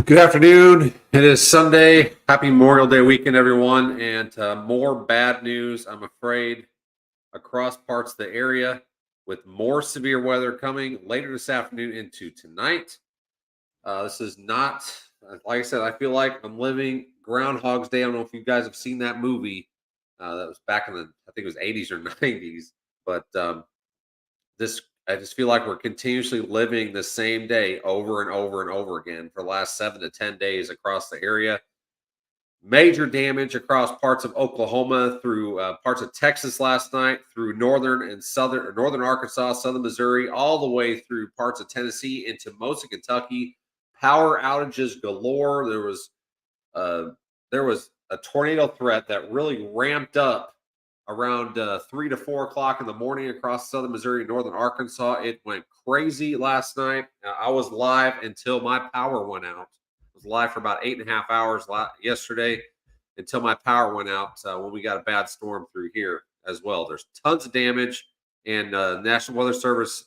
Good afternoon. It is Sunday. Happy Memorial Day weekend, everyone. And more bad news, I'm afraid, across parts of the area with more severe weather coming later this afternoon into tonight. This is not, like I said, I feel like I'm living Groundhog's Day. I don't know if you guys have seen that movie. That was back in the, I think it was 80s or 90s. But this I just feel like we're continuously living the same day over and over and over again for the last 7 to 10 days across the area. Major damage across parts of Oklahoma, through parts of Texas last night, through northern and southern, or northern Arkansas, southern Missouri, all the way through parts of Tennessee into most of Kentucky. Power outages galore. There was a tornado threat that really ramped up around 3 to 4 o'clock in the morning across southern Missouri and northern Arkansas. It went crazy last night. I was live until my power went out. I was live for about 8.5 hours yesterday until my power went out when we got a bad storm through here as well. There's tons of damage, and National Weather Service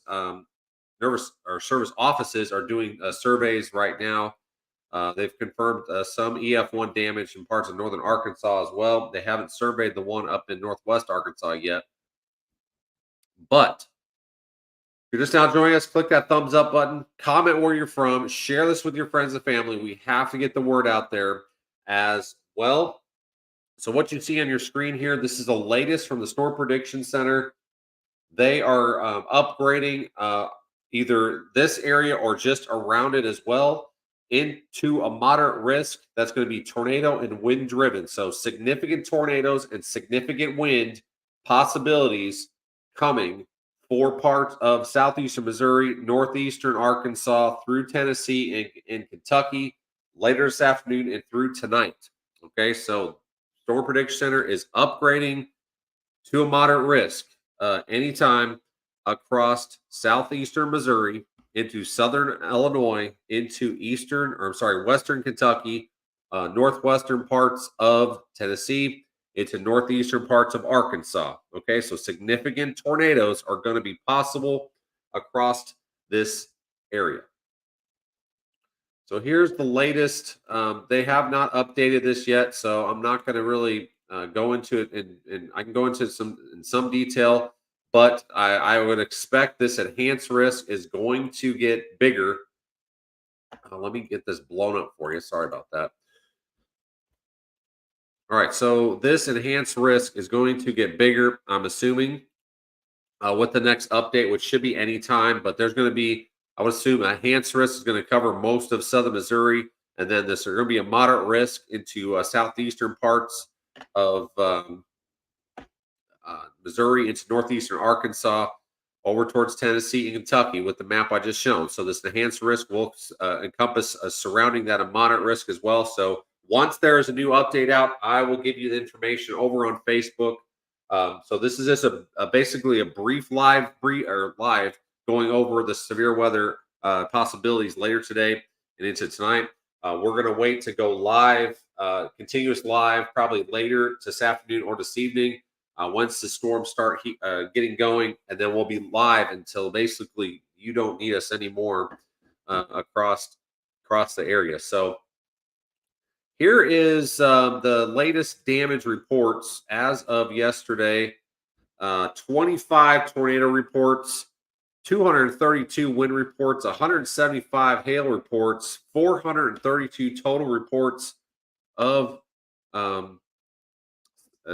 service offices are doing surveys right now. They've confirmed some EF1 damage in parts of northern Arkansas as well. They haven't surveyed the one up in northwest Arkansas yet. But if you're just now joining us, click that thumbs up button, comment where you're from, share this with your friends and family. We have to get the word out there as well. So what you see on your screen here, this is the latest from the Storm Prediction Center. They are upgrading either this area or just around it as well, into a moderate risk. That's going to be tornado and wind driven. So significant tornadoes and significant wind possibilities coming for parts of southeastern Missouri, northeastern Arkansas, through Tennessee and Kentucky later this afternoon and through tonight. Okay, so Storm Prediction Center is upgrading to a moderate risk anytime across southeastern Missouri into southern Illinois, into western Kentucky, northwestern parts of Tennessee, into northeastern parts of Arkansas. Okay, so significant tornadoes are going to be possible across this area. So here's the latest. They have not updated this yet, so I'm not going to really go into it, and I can go into some detail, but I would expect this enhanced risk is going to get bigger. Let me get this blown up for you. Sorry about that. All right, so this enhanced risk is going to get bigger, I'm assuming, with the next update, which should be any time, but there's going to be, I would assume, a enhanced risk is going to cover most of southern Missouri, and then there's going to be a moderate risk into southeastern parts of Missouri, into northeastern Arkansas, over towards Tennessee and Kentucky with the map I just shown. So this enhanced risk will encompass surrounding that a moderate risk as well. So once there is a new update out, I will give you the information over on Facebook. So this is just basically a brief live going over the severe weather possibilities later today and into tonight. We're going to wait to go live, continuous live, probably later this afternoon or this evening once the storms start getting going, and then we'll be live until basically you don't need us anymore across the area. So here is the latest damage reports as of yesterday. 25 tornado reports, 232 wind reports, 175 hail reports, 432 total reports of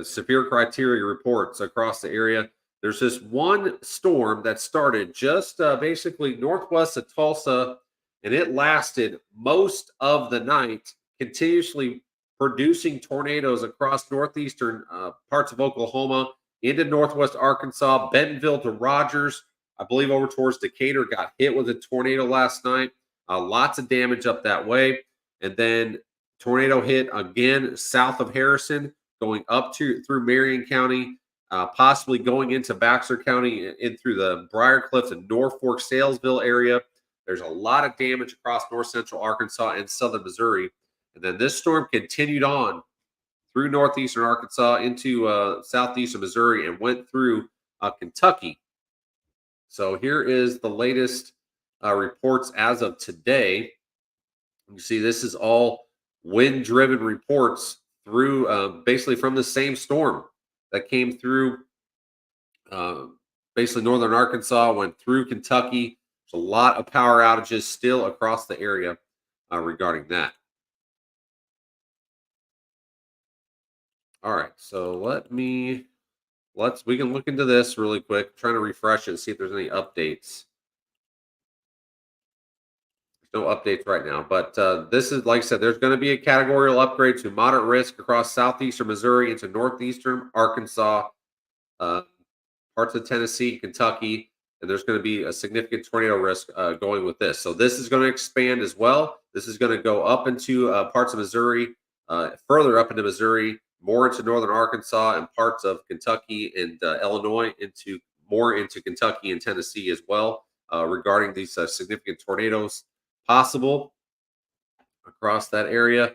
severe criteria reports across the area. There's this one storm that started just basically northwest of Tulsa, and it lasted most of the night, continuously producing tornadoes across northeastern parts of Oklahoma into northwest Arkansas, Bentonville to Rogers. I believe over towards Decatur got hit with a tornado last night. Lots of damage up that way. And then tornado hit again south of Harrison, going up through Marion County, possibly going into Baxter County in through the Briarcliff and Norfolk, Salesville area. There's a lot of damage across north central Arkansas and southern Missouri. And then this storm continued on through northeastern Arkansas into southeastern Missouri and went through Kentucky. So here is the latest reports as of today. You see, this is all wind-driven reports through basically from the same storm that came through basically northern Arkansas, went through Kentucky. There's a lot of power outages still across the area regarding that. All right, so we can look into this really quick. I'm trying to refresh it and see if there's any updates. No updates right now, but this is, like I said, there's going to be a categorical upgrade to moderate risk across southeastern Missouri into northeastern Arkansas, parts of Tennessee, Kentucky, and there's going to be a significant tornado risk going with this. So this is going to expand as well. This is going to go up into parts of Missouri, further up into Missouri, more into northern Arkansas and parts of Kentucky and Illinois, into Kentucky and Tennessee as well, regarding these significant tornadoes possible across that area.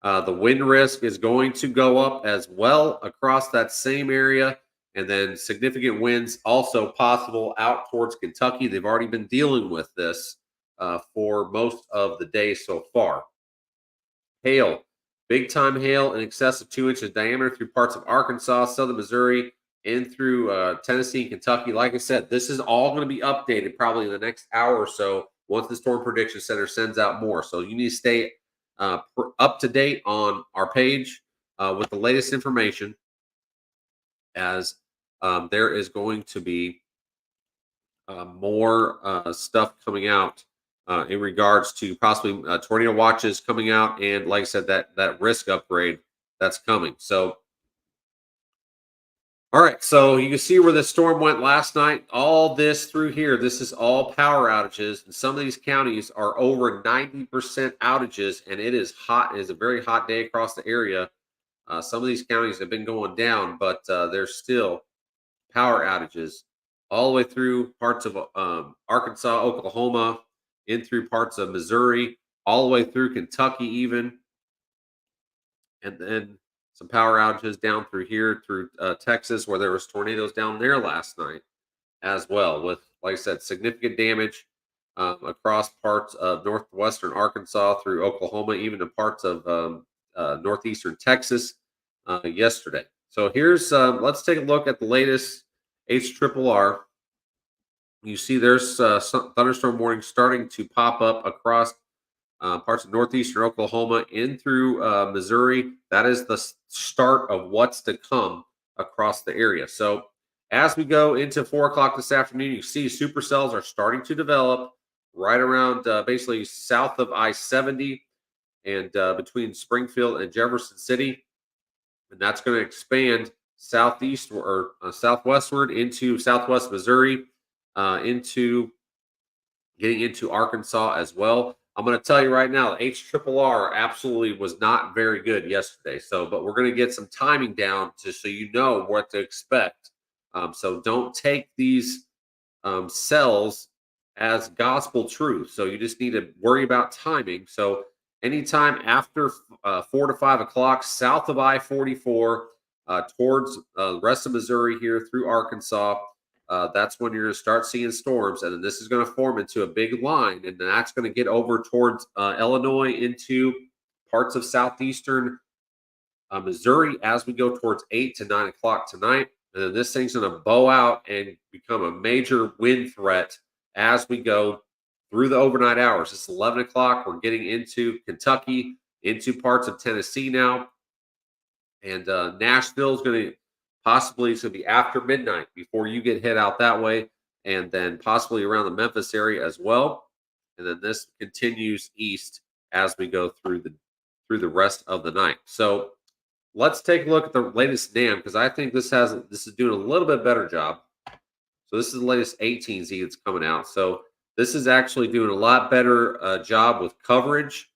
The wind risk is going to go up as well across that same area, and then significant winds also possible out towards Kentucky. They've already been dealing with this for most of the day so far. Hail, big time hail in excess of 2 inches diameter through parts of Arkansas, southern Missouri, and through Tennessee and Kentucky. Like I said, this is all going to be updated probably in the next hour or so once the Storm Prediction Center sends out more. So you need to stay up to date on our page with the latest information, as there is going to be more stuff coming out in regards to possibly tornado watches coming out, and like I said, that risk upgrade that's coming. So, all right, so you can see where the storm went last night. All this through here, this is all power outages, and some of these counties are over 90% outages, and it is hot. It is a very hot day across the area. Some of these counties have been going down, but there's still power outages all the way through parts of Arkansas, Oklahoma, in through parts of Missouri, all the way through Kentucky, even, and then some power outages down through here through Texas, where there was tornadoes down there last night as well. With, like I said, significant damage across parts of northwestern Arkansas through Oklahoma, even in parts of northeastern Texas yesterday. So here's let's take a look at the latest HRRR. You see there's some thunderstorm warnings starting to pop up across parts of northeastern Oklahoma in through Missouri. That is the start of what's to come across the area. So as we go into 4 o'clock this afternoon, you see supercells are starting to develop right around basically south of I-70 and between Springfield and Jefferson City, and that's going to expand southeast or southwestward into southwest Missouri, into getting into Arkansas as well. I'm going to tell you right now, the HRRR absolutely was not very good yesterday. So, but we're going to get some timing down just so you know what to expect. So don't take these cells as gospel truth. So you just need to worry about timing. So anytime after 4 to 5 o'clock, south of I-44, towards the rest of Missouri here through Arkansas, that's when you're going to start seeing storms, and then this is going to form into a big line, and that's going to get over towards Illinois into parts of southeastern Missouri as we go towards 8 to 9 o'clock tonight. And then this thing's going to bow out and become a major wind threat as we go through the overnight hours. It's 11 o'clock. We're getting into Kentucky, into parts of Tennessee now. And Nashville is going to possibly, it's going to be after midnight before you get hit out that way. And then possibly around the Memphis area as well. And then this continues east as we go through the rest of the night. So let's take a look at the latest NAM, because I think this is doing a little bit better job. So this is the latest 18Z that's coming out. So this is actually doing a lot better job with coverage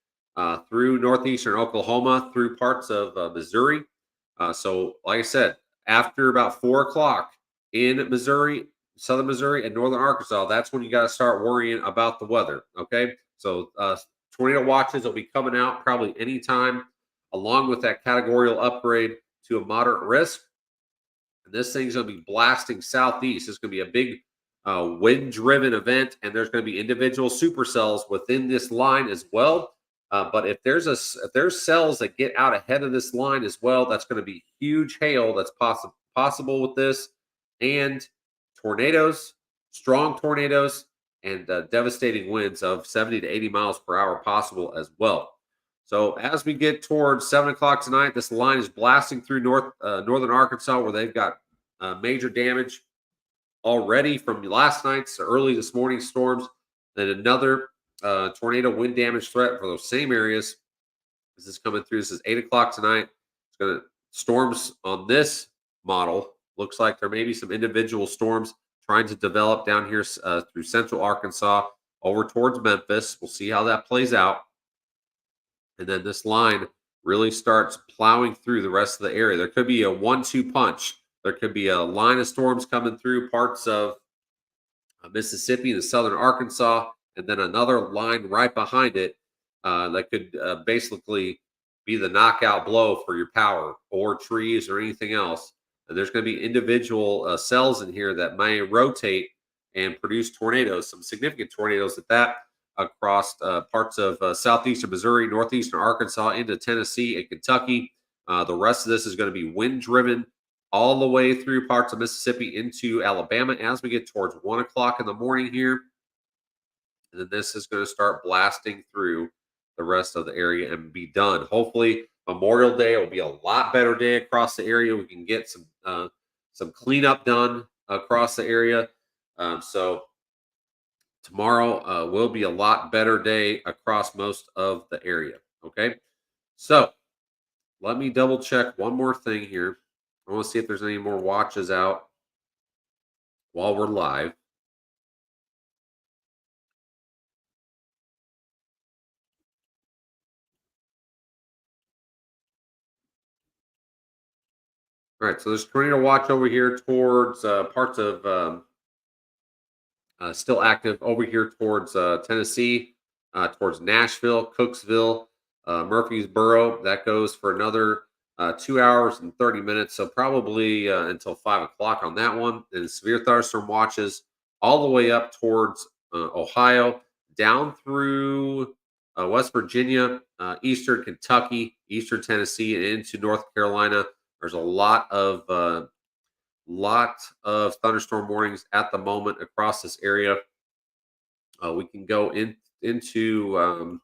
through northeastern Oklahoma, through parts of Missouri. So like I said, after about 4 o'clock in Missouri, southern Missouri, and northern Arkansas, that's when you got to start worrying about the weather. Okay. So tornado watches will be coming out probably anytime, along with that categorical upgrade to a moderate risk. And this thing's going to be blasting southeast. It's going to be a big wind-driven event, and there's going to be individual supercells within this line as well. But if there's cells that get out ahead of this line as well, that's going to be huge hail that's possible with this, and tornadoes, strong tornadoes, and devastating winds of 70 to 80 miles per hour possible as well. So as we get towards 7 o'clock tonight, this line is blasting through northern Arkansas, where they've got major damage already from last night's early this morning's storms. Then another tornado wind damage threat for those same areas. This is coming through. This is 8 o'clock tonight. It's going to storms on this model. Looks like there may be some individual storms trying to develop down here through central Arkansas over towards Memphis. We'll see how that plays out. And then this line really starts plowing through the rest of the area. There could be a 1-2 punch. There could be a line of storms coming through parts of Mississippi and southern Arkansas, and then another line right behind it that could basically be the knockout blow for your power or trees or anything else. And there's going to be individual cells in here that may rotate and produce tornadoes, some significant tornadoes at that, across parts of southeastern Missouri, northeastern Arkansas, into Tennessee and Kentucky. The rest of this is going to be wind-driven all the way through parts of Mississippi into Alabama as we get towards 1 o'clock in the morning here. And then this is going to start blasting through the rest of the area and be done. Hopefully, Memorial Day will be a lot better day across the area. We can get some cleanup done across the area. So Tomorrow will be a lot better day across most of the area. Okay. So let me double check one more thing here. I want to see if there's any more watches out while we're live. All right. So there's tornado watch over here towards parts of still active over here towards Tennessee, towards Nashville, Cooksville, Murfreesboro. That goes for another 2 hours and 30 minutes. So probably until 5 o'clock on that one. And severe thunderstorm watches all the way up towards Ohio, down through West Virginia, Eastern Kentucky, Eastern Tennessee, and into North Carolina. There's a lot of thunderstorm warnings at the moment across this area. We can go into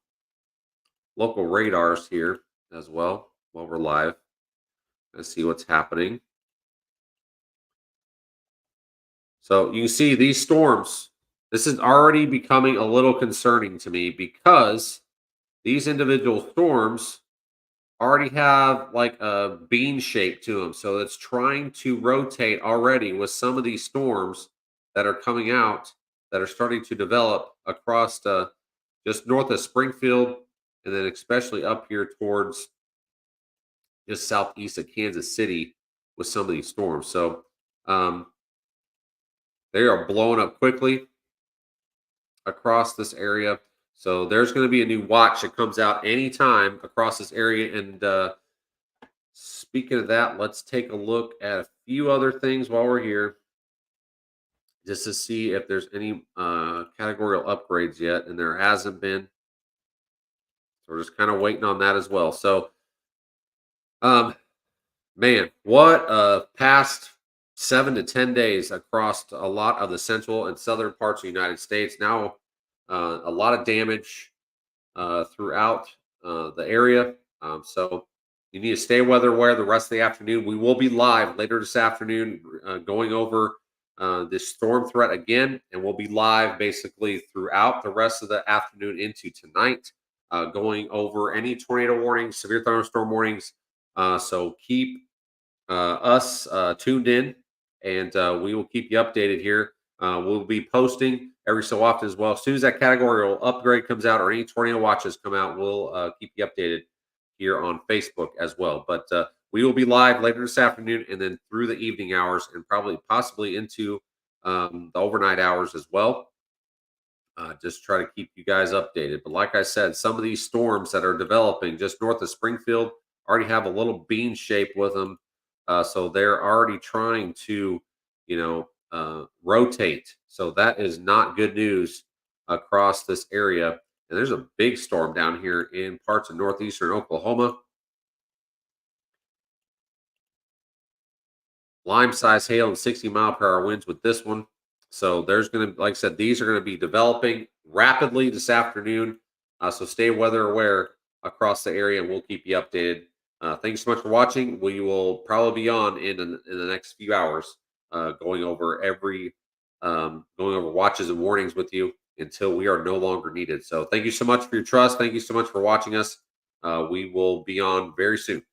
local radars here as well while we're live and see what's happening. So you can see these storms. This is already becoming a little concerning to me because these individual storms already have like a bean shape to them. So it's trying to rotate already with some of these storms that are coming out that are starting to develop across just north of Springfield and then especially up here towards just southeast of Kansas City with some of these storms. So um, they are blowing up quickly across this area. So there's going to be a new watch that comes out anytime across this area. And speaking of that, let's take a look at a few other things while we're here, just to see if there's any categorical upgrades yet, and there hasn't been. So we're just kind of waiting on that as well. So, um, man, what past 7 to 10 days across a lot of the central and southern parts of the United States. Now, a lot of damage throughout the area. So you need to stay weather aware the rest of the afternoon. We will be live later this afternoon going over this storm threat again, and we'll be live basically throughout the rest of the afternoon into tonight, going over any tornado warnings, severe thunderstorm warnings. So keep us tuned in, and we will keep you updated here. We'll be posting every so often as well. As soon as that categorical upgrade comes out or any tornado watches come out, we'll keep you updated here on Facebook as well. But we will be live later this afternoon and then through the evening hours and probably possibly into the overnight hours as well. Just try to keep you guys updated. But like I said, some of these storms that are developing just north of Springfield already have a little bean shape with them. So they're already trying to, rotate. So that is not good news across this area. And there's a big storm down here in parts of northeastern Oklahoma. Lime size hail and 60-mile-per-hour winds with this one. So there's going to, like I said, these are going to be developing rapidly this afternoon. So stay weather aware across the area, and we'll keep you updated. Thanks so much for watching. We will probably be on in the next few hours, going over going over watches and warnings with you until we are no longer needed. So thank you so much for your trust. Thank you so much for watching us. We will be on very soon.